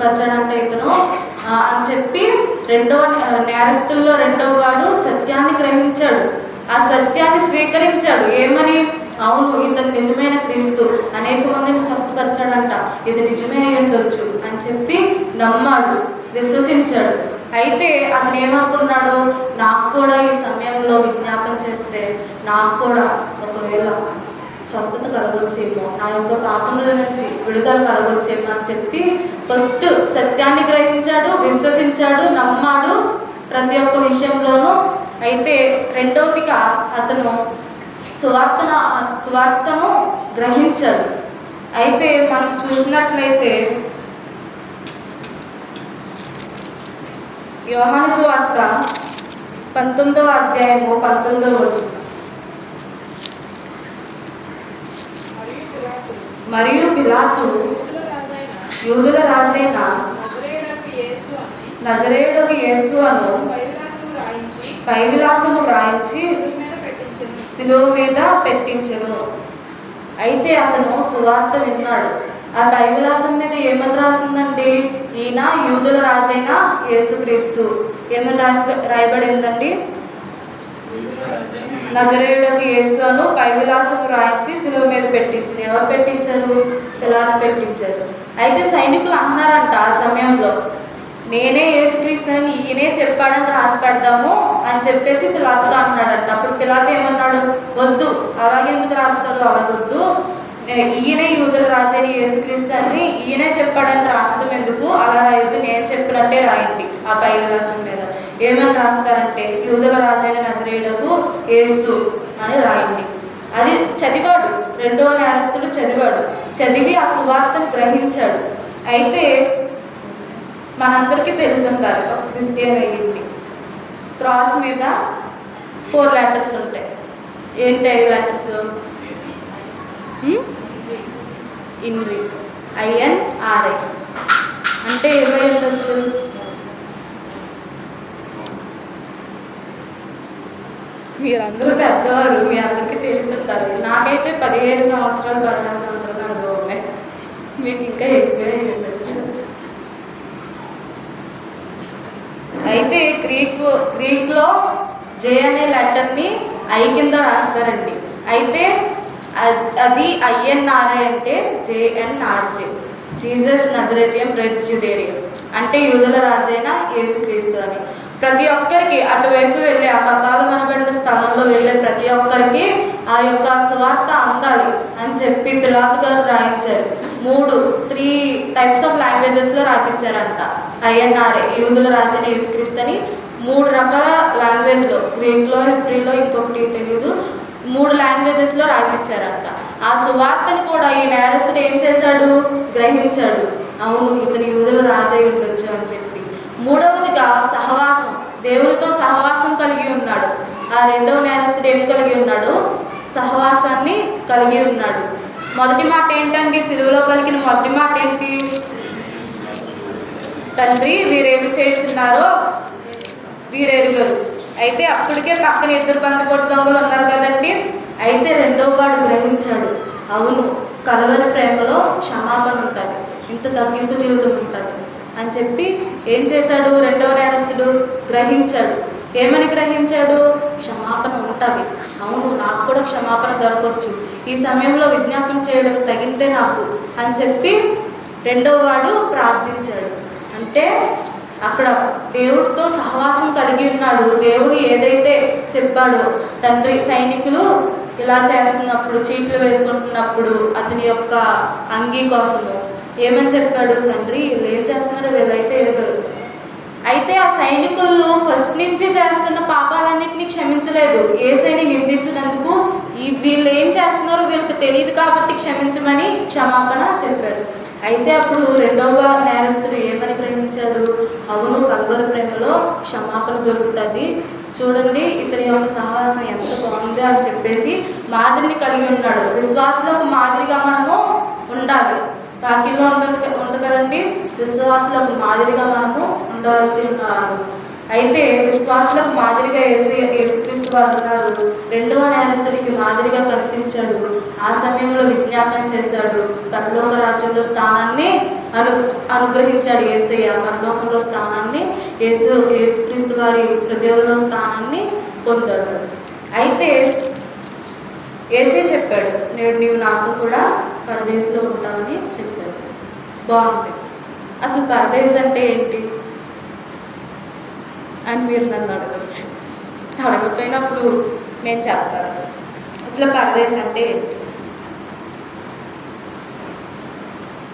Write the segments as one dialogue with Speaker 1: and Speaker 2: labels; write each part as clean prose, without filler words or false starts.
Speaker 1: స్వస్థపరచాడంటే ఇతను అని చెప్పి నేరస్తుల్లో రెండవ వాడు సత్యాన్ని గ్రహించాడు. ఆ సత్యాన్ని స్వీకరించాడు. ఏమని? అవును, ఇతను నిజమైన క్రీస్తు, అనేక మందిని స్వస్థపరచాడంట, ఇది నిజమే అయి ఉండొచ్చు అని చెప్పి నమ్మాడు, విశ్వసించాడు. అయితే అతను ఏమనుకున్నాడు? నాకు కూడా ఈ సమయంలో విజ్ఞాపన చేస్తే నాకు కూడా ఒకవేళ స్వస్థత కలగొచ్చేమో, నా యొక్క పాపముల నుంచి విడుదల కలగొచ్చేమో అని చెప్పి ఫస్ట్ సత్యాన్ని గ్రహించాడు, విశ్వసించాడు, నమ్మాడు ప్రతి ఒక్క విషయంలోనూ. అయితే రెండవదిగా అతను సువార్తను గ్రహించాడు. అయితే మనం చూసినట్లయితే యోహాను సువార్త 19వ అధ్యాయము 19వ వచనం. మరియు పిలాతు యూదుల రాజైన నజరేయుడగు యేసు అను పైవిలాసము వ్రాయించి శిలువ మీద పెట్టించెను. అయితే అతను సువార్త విన్నాడు. ఆ పైవిలాసం మీద ఏమని రాసిందండి? ఈయన యూదుల రాజైన యేసుక్రీస్తు. ఏమని రాయబడిందండి? నజరేయుడగు యేసు అను పైవిలాసము రాయించి శిలువ మీద పెట్టించను. ఎవరు పెట్టించారు? పిలాతు పెట్టించారు. అయితే సైనికులు అన్నారంట ఆ సమయంలో, నేనే యేసుక్రీస్తుని ఈయనే చెప్పాడని రాసి పెడదాము అని చెప్పేసి పిలాతుతో అన్నాడంట. అప్పుడు పిలాతు ఏమన్నాడు? వద్దు, అలాగెందుకు రాస్తారు? అలాగొద్దు, ఈయనే యూదుల రాజైన యేసుక్రీస్తు అని ఈయనే చెప్పాడని రాస్తాం ఎందుకు? అలా రాయొద్దు, నేను చెప్పినట్టే రాయండి. ఆ పై విలాసం మీద ఏమని రాస్తారంటే యూదుల రాజైన నజరేయుడగు యేసు అని రాయండి. అది చదివాడు. రెండవ నేరస్తుడు చదివాడు. చదివి ఆ సువార్తను గ్రహించాడు. అయితే మనందరికీ తెలుసు కాదు, ఒక క్రిస్టియన్ అయ్యింది. క్రాస్ మీద 4 లెటర్స్ ఉంటాయి. ఏంటి 5 లెటర్స్? ఇన్రి, INRI అంటే ఏమై ఉండొచ్చు? మీరందరూ పెద్దవారు, మీ అందరికీ తెలుస్తుంది. నాకైతే 15 సంవత్సరాలు 16 సంవత్సరాల అనుభవమే, మీకు ఇంకా ఎక్కువే ఉండొచ్చు. అయితే గ్రీక్లో జే అనే లెటర్ని ఐ కింద రాస్తారండి. అయితే అది INRI అంటే JNRJ, జీసస్ నజరేతియన్ రెడ్స్ జుడేరియన్, అంటే యూదుల రాజైన యేసుక్రీస్తు అని. ప్రతి ఒక్కరికి అటువైపు వెళ్ళే, ఆ కపాలం అనబడిన స్థలంలో వెళ్ళే ప్రతి ఒక్కరికి ఆ యొక్క సువార్త అందాలి అని చెప్పి పిలాతు గారు రాయించారు. 3 టైప్స్ ఆఫ్ లాంగ్వేజెస్లో రాయించారంట. INRI యూదుల రాజైన యేసుక్రీస్తు అని 3 రకాల లాంగ్వేజ్లో, గ్రీక్లో, హెబ్రీలో, ఇంకొకటి తెలియదు, 3 లాంగ్వేజెస్లో రాయించారంట. ఆ సువార్తని కూడా ఈ నేరస్తుడు ఏం చేశాడు? గ్రహించాడు. అవును, ఇతను యూదుల రాజై ఉండొచ్చు అని చెప్పి. మూడవదిగా సహవాసం, దేవునితో సహవాసం కలిగి ఉన్నాడు. ఆ రెండవ నేరస్తుడు ఏం కలిగి ఉన్నాడు? సహవాసాన్ని కలిగి ఉన్నాడు. మొదటి మాట ఏంటండి? సిలువలో పలికిన మొదటి మాట ఏంటి? తండ్రి, వీరేమి చేయుచున్నారో వీరెరుగరు. అయితే అప్పటికే పక్కన 2 బందిపోటు దొంగలు ఉన్నారు కదండి. అయితే రెండవ వాడు గ్రహించాడు, అవును, కలవరి ప్రేమలో క్షమాపణ ఉంటుంది, ఇంత తగ్గింపు జీవితం ఉంటుంది అని చెప్పి ఏం చేశాడు? రెండవ నేరస్తుడు గ్రహించాడు. ఏమని గ్రహించాడు? క్షమాపణ ఉంటుంది, అవును, నాకు కూడా క్షమాపణ దొరకవచ్చు, ఈ సమయంలో విజ్ఞాపన చేయడం తగిందే నాకు అని చెప్పి రెండవ వాడు ప్రార్థించాడు. అంటే అక్కడ దేవుడితో సహవాసం కలిగి ఉన్నాడు. దేవుడు ఏదైతే చెప్పాడో, తండ్రి సైనికులు ఇలా చేస్తున్నప్పుడు, చీట్లు వేసుకుంటున్నప్పుడు అతని యొక్క అంగీ కోసము ఏమని చెప్పాడు? తండ్రి, వీళ్ళు ఏం చేస్తున్నారో వీళ్ళైతే ఎరగరు. అయితే ఆ సైనికులు ఫస్ట్ నుంచి చేస్తున్న పాపాలన్నింటినీ క్షమించలేదు. యేసుని నిందించినందుకు వీళ్ళు ఏం చేస్తున్నారో వీళ్ళకి తెలియదు కాబట్టి క్షమించమని క్షమాపణ చెప్పారు. అయితే అప్పుడు రెండవ నేరస్తుడు ఏమని గ్రహించాడు? అవును, కల్వరి ప్రేమలో క్షమాపణ దొరుకుతుంది, చూడండి ఇతని యొక్క సహవాసం ఎంత బాగుంది అని చెప్పేసి మాదిరిని కలిగి ఉన్నాడు. విశ్వాసులకు మాదిరిగా మనము ఉండాలి. వాక్యంలో ఉంటుంది కదండి, విశ్వాసులకు మాదిరిగా మనము ఉండాల్సి ఉన్నారు. అయితే విశ్వాసులకు మాదిరిగా యేసుక్రీస్తు వారు ఉన్నారు. రెండవ నేరస్తుడికి మాదిరిగా కనిపించాడు. ఆ సమయంలో విజ్ఞాపన చేశాడు. పరలోక రాజ్యంలో స్థానాన్ని అనుగ్రహించాడు యేసయ్య. పరలోకంలో స్థానాన్ని యేసుక్రీస్తు వారి హృదయంలో స్థానాన్ని పొందాడు. అయితే యేసే చెప్పాడు, నీవు నాతో కూడా పరదేశంలో ఉంటావని చెప్పాడు. బాగుంది. అసలు పరదేశం అంటే ఏంటి అని మీరు నన్ను అడగచ్చు. అడగకపోయినప్పుడు నేను చెప్తాను. అసలు పరదేశం అంటే ఏంటి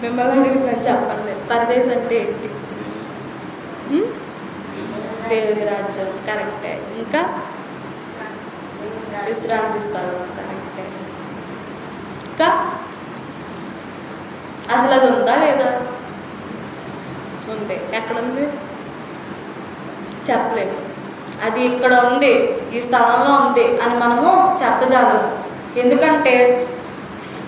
Speaker 1: మిమ్మల్ని అడిగి నేను చెప్పండి. పరదేశం అంటే ఏంటి? దేవుని రాజ్యం కరెక్టే. ఇంకా విశ్రాంతి స్థలం కరెక్టే. ఇంకా అసలు అది ఉందా లేదా? ఉంది. ఎక్కడుంది చెప్పలేము. అది ఇక్కడ ఉంది, ఈ స్థలంలో ఉంది అని మనము చెప్పజాలము. ఎందుకంటే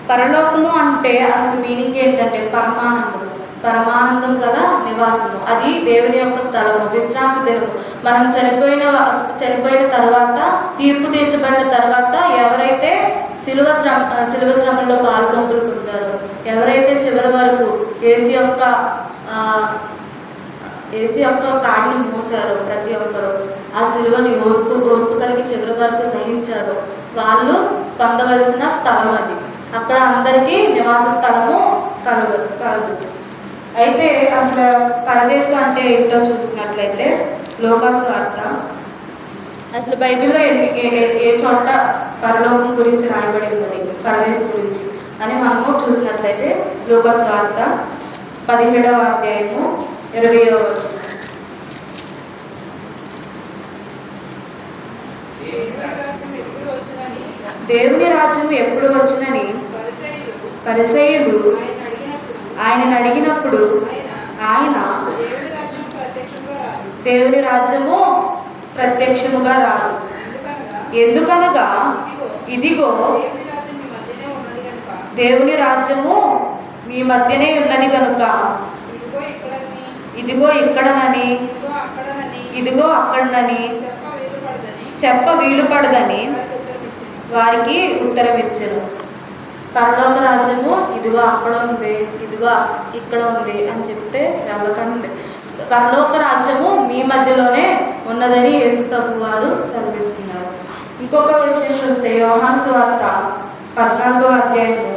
Speaker 1: పరలోకము అంటే అసలు మీనింగ్ ఏంటంటే పరమానందము, పరమానందం గల నివాసము. అది దేవుని యొక్క స్థలము, విశ్రాంతి దినము. మనం చనిపోయిన తర్వాత, తీర్పు తీర్చబడిన తర్వాత ఎవరైతే శిలువ శ్రమలో పాల్గొంటుంటారో, ఎవరైతే చివరి వరకు యేసు యొక్క కాడిని మోసారో, ప్రతి ఒక్కరు ఆ శిలువని ఓర్పు కలిగి చివరి వరకు సహించారో వాళ్ళు పొందవలసిన స్థలం అది. అక్కడ అందరికీ నివాస స్థలము కలదు. అయితే అసలు పరదేశం అంటే ఏంటో చూసినట్లయితే లోకాసు వార్త, అసలు బైబిల్లో ఏ చోట పరలోకం గురించి రాయబడి ఉంది, పరదేశం గురించి అని మనము చూసినట్లయితే లోకాసు వార్త 17వ అధ్యాయము 20వ వచనం. దేవుని రాజ్యం ఎప్పుడు వచ్చునని పరిసయ్యులు ఆయనను అడిగినప్పుడు ఆయన దేవుని రాజ్యము ప్రత్యక్షముగా రాదు. ఎందుకనగా ఇదిగో దేవుని రాజ్యము మీ మధ్యనే ఉన్నది కనుక, ఇదిగో ఇక్కడనని ఇదిగో అక్కడనని చెప్ప వీలు పడదని వారికి ఉత్తరం ఇచ్చారు. పరలోక రాజ్యము ఇదిగో అక్కడ ఉంది, ఇదిగో ఇక్కడ ఉంది అని చెప్తే వెళ్ళకండి. పరలోక రాజ్యము మీ మధ్యలోనే ఉన్నదని యేసు ప్రభు వారు సెలవిస్తున్నారు. ఇంకొక విషయం చూస్తే యోహాను సువార్త 14వ అధ్యాయము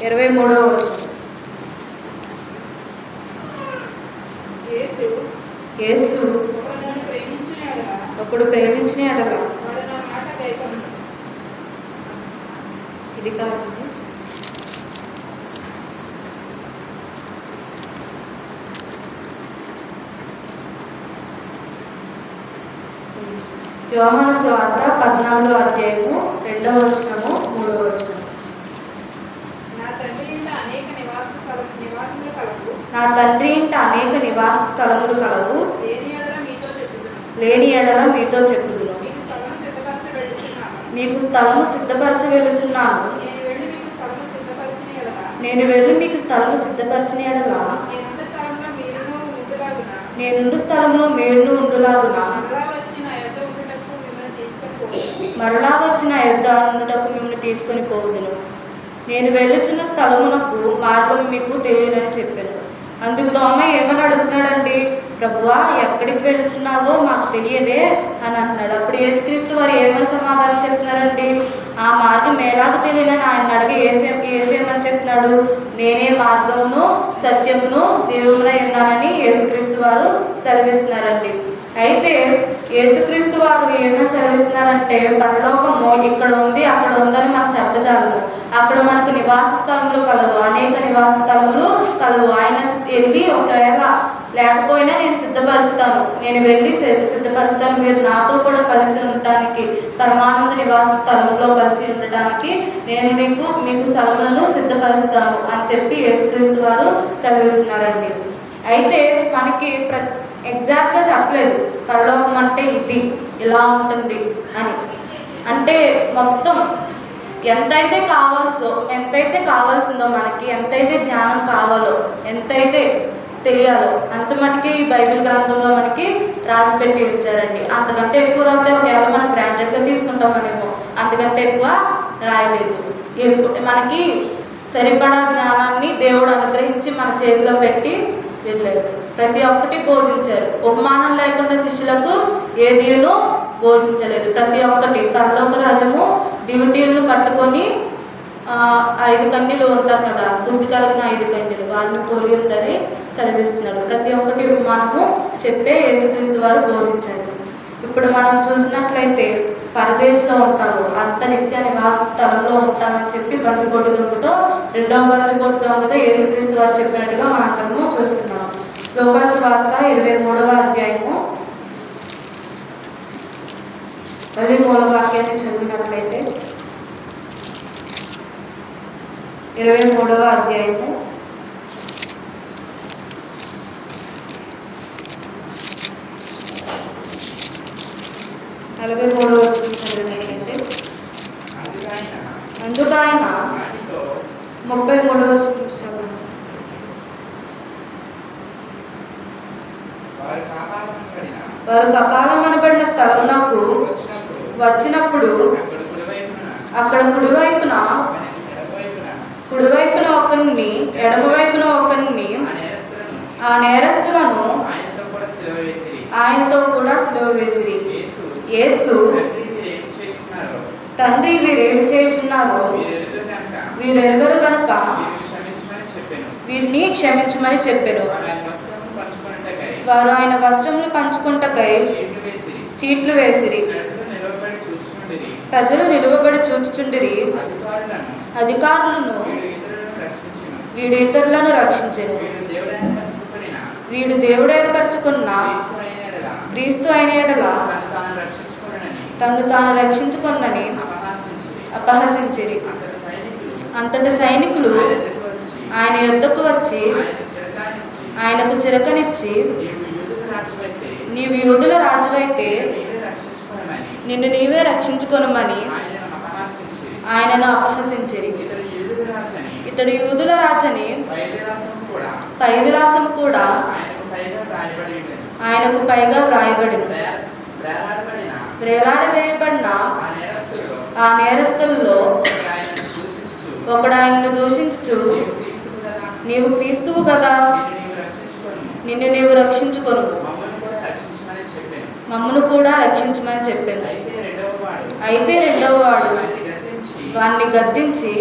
Speaker 1: 23వ వచనం. యేసు ఒకడు ప్రేమించిన ఎడల, ఇది కాదండి, యోహాను సువార్త 14వ అధ్యాయము 2వ వచనము 3వ వచనం. నా తండ్రి ఇంట అనేక నివాస స్థలములు కలవు, లేని ఎడల మీతో చెప్పుదును. మీకు స్థలము సిద్ధపరచ వెలుచున్నాను. నేను వెళ్ళి మీకు స్థలము సిద్ధపరచిన ఎడల నేనుండు స్థలంలో మీరును ఉండులాగున మరలా వచ్చిన యొద్ద ఉండుటకు మిమ్మల్ని తీసుకొని పోదును. నేను వెళ్ళుచున్న స్థలమునకు మార్గం మీకు తెలియదని చెప్పాను. అందుకు దోమ ఏమని అడుగుతున్నాడండి, ప్రభువా ఎక్కడికి వెళ్తున్నావో మాకు తెలియదే అని అంటున్నాడు. అప్పుడు యేసుక్రీస్తు వారు ఏమని సమాధానం చెప్తున్నారండి, ఆ మార్గం ఎలాగ తెలియదని ఆయన అడిగి ఏసేమని చెప్తున్నాడు, నేనే మార్గమును సత్యమును జీవమునై ఉన్నానని యేసుక్రీస్తు వారు సెలవిస్తున్నారండి. అయితే యేసుక్రీస్తు వారు ఏమైనా సెలవిస్తున్నారంటే పరలోకము ఇక్కడ ఉంది అక్కడ ఉందని మనకు చెప్పజాలము. అక్కడ మనకు నివాస స్థలములు కలవు, అనేక నివాస స్థలములు కలవు. ఆయన వెళ్ళి ఒకవేళ లేకపోయినా నేను సిద్ధపరుస్తాను, నేను వెళ్ళి సిద్ధపరుస్తాను, మీరు నాతో కూడా కలిసి ఉండటానికి, పరమానంద నివాస స్థలంలో కలిసి ఉండటానికి నేను మీకు స్థలములను సిద్ధపరుస్తాను అని చెప్పి యేసుక్రీస్తు వారు సెలవిస్తున్నారండి. అయితే మనకి ఎగ్జాక్ట్గా చెప్పలేదు పరలోకం అంటే ఇది ఇలా ఉంటుంది అని. అంటే మొత్తం ఎంతైతే కావాల్సిందో మనకి, ఎంతైతే జ్ఞానం కావాలో, ఎంతైతే తెలియాలో అంత మటుకి ఈ బైబిల్ గ్రంథంలో మనకి రాసి పెట్టి ఉంచారండి. అంతకంటే ఎక్కువ రాస్తే ఒకవేళ మనం గ్రాంటెడ్గా తీసుకుంటామనేమో, అంతకంటే ఎక్కువ రాయలేదు. మనకి సరిపడా జ్ఞానాన్ని దేవుడు అనుగ్రహించి మన చేతిలో పెట్టి వెళ్ళారు. ప్రతి ఒక్కటి బోధించారు. ఉపమానం లేకుండా శిష్యులకు ఏదీనూ బోధించలేదు. ప్రతి ఒక్కటి పరలోక రాజ్యము డ్యూటీలను పట్టుకొని 5 కన్యలు ఉంటారు కదా, బుద్ధి కలిగిన 5 కన్యలు, వాళ్ళని పోలి ఉందని సెలవిస్తున్నాడు. ప్రతి ఒక్కటి ఉపమానము చెప్పే యేసుక్రీస్తు వారు బోధించారు. ఇప్పుడు మనం చూసినట్లయితే పరదేశంలో ఉంటాము, అంత నిత్య నివాస స్థలంలో ఉంటామని చెప్పి బందిపోటు దొంగతో 2వ బందిపోటు దొంగతో యేసుక్రీస్తు వారు చెప్పినట్టుగా మనందరము చూస్తున్నాము. లోకాసు వార్త 23వ అధ్యాయము మళ్ళీ మూల వాక్యాన్ని చదివినట్లయితే 23వ అధ్యాయము 43వ వచనం చదివినట్లయితే అందుకు ఆయన 33వ వచనం చదవండి. వారు కపాలం అనబడిన స్థలంలో వచ్చినప్పుడు అక్కడ కుడివైపున ఒకరిని ఎడమవైపున ఒకరిని ఆ నేరస్తులను ఆయనతో కూడా సిలువ వేసిరి. యేసు, తండ్రి వీరేమి చేయుచున్నారో వీరు ఎరుగరు గనుక వీరిని క్షమించమని చెప్పారు. వారు ఆయన వస్త్రములు పంచుకుంటకై చీట్లు వేసిరి. ప్రజలు నిలువబడి చూచుచుండిరి. అధికారులను వీడు ఇతరులను రక్షించెను. వీడు దేవుడు ఏర్పరచుకున్న క్రీస్తు అయిన యెడల తను తాను రక్షించుకొనని అపహసించిరి. అంతటి సైనికులు ఆయన యొద్దకు వచ్చి ఆయనకు చిరకనిచ్చి, నీవు యూదుల రాజువైతే నిన్ను నీవే రక్షించుకొనమని ఆయనను అపహసించిరి. ఇతడు యూదుల రాజని పై విలాసము కూడా ఆయనకు పైగా వ్రాయబడి వేలాడవేయబడిన ఆ నేరస్తుల్లో ఒకడు ఆయనను దూషించుచు, నీవు క్రీస్తువు కదా, నిన్ను నీవు రక్షించుకొను, మమ్మను కూడా రక్షించమని చెప్పాను. అయితే రెండవ వాడు వాణ్ణి గద్దించి,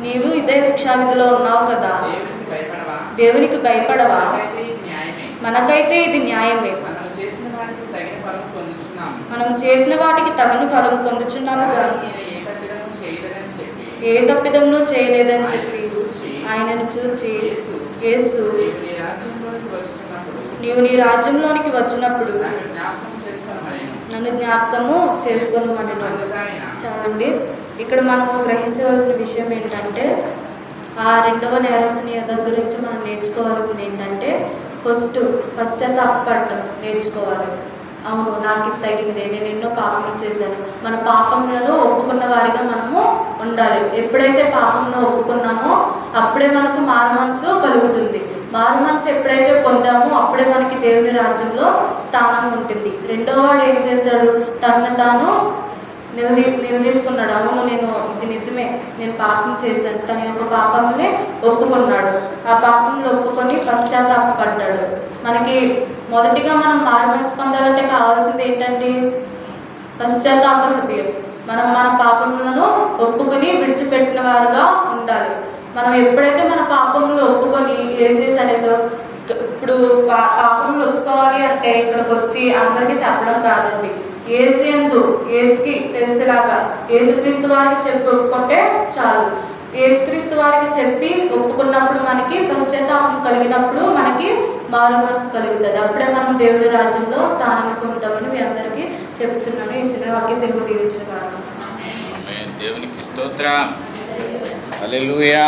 Speaker 1: నీవు ఇదే శిక్షావిధిలో ఉన్నావు కదా, దేవునికి భయపడవా? మనకైతే ఇది న్యాయమే, మనం చేసిన వాటికి తగిన ఫలం పొందుచున్నాము కదా, ఏ తప్పిదమును చేయలేదని చెప్పి ఆయనను చూచి, యేసు, నీవు నీ రాజ్యంలోనికి వచ్చినప్పుడు నన్ను జ్ఞాపకము చేసుకోమని. చాలండి. ఇక్కడ మనము గ్రహించవలసిన విషయం ఏంటంటే, ఆ రెండవ నేరస్తుని గురించి మనం నేర్చుకోవాల్సింది ఏంటంటే, ఫస్ట్ పశ్చాత్తాపడటం నేర్చుకోవాలి. అవును, నాకు ఇది తగిందే, నేను ఎన్నో పాపం చేశాను. మన పాపములను ఒప్పుకున్న వారిగా మనము ఉండాలి. ఎప్పుడైతే పాపంలో ఒప్పుకున్నామో అప్పుడే మనకు మారు మనసు కలుగుతుంది. మారు మనసు ఎప్పుడైతే పొందామో అప్పుడే మనకి దేవుని రాజ్యంలో స్థానం ఉంటుంది. రెండో వాడు ఏం చేశాడు? తనను తాను నిలదీసుకున్నాడు. అవును, నేను ఇది నిజమే, నేను పాపం చేశాను. తన యొక్క పాపంని ఒప్పుకున్నాడు. ఆ పాపంలో ఒప్పుకొని పశ్చాత్తాపడ్డాడు. మనకి మొదటిగా మనం మారు మనసు పొందాలంటే కావాల్సింది ఏంటండి? పశ్చాత్తాప హృదయం. మనం మన పాపములను ఒప్పుకొని విడిచిపెట్టిన వారుగా ఉండాలి. మనం ఎప్పుడైతే మన పాపములు ఒప్పుకొని యేసు అనేది, ఇప్పుడు పాపములు ఒప్పుకోవాలి అంటే ఇక్కడికి వచ్చి అందరికీ చెప్పడం కాదండి. యేసుకి తెలిసేలాగా యేసుక్రీస్తు వారికి చెప్పి ఒప్పుకుంటే చాలు. యేసుక్రీస్తు వారికి చెప్పి ఒప్పుకున్నప్పుడు మనకి పశ్చాత్తాపం కలిగినప్పుడు మనకి మారు మనసు కలుగుతుంది. అప్పుడే మనం దేవుని రాజ్యంలో స్థానాన్ని పొందుతామని మీ అందరికీ చెప్తున్నాను. ఈ చిన్న వాక్యం దేవుడు దీవించిన వారు.
Speaker 2: దేవునికి స్తోత్రం. హల్లెలూయా.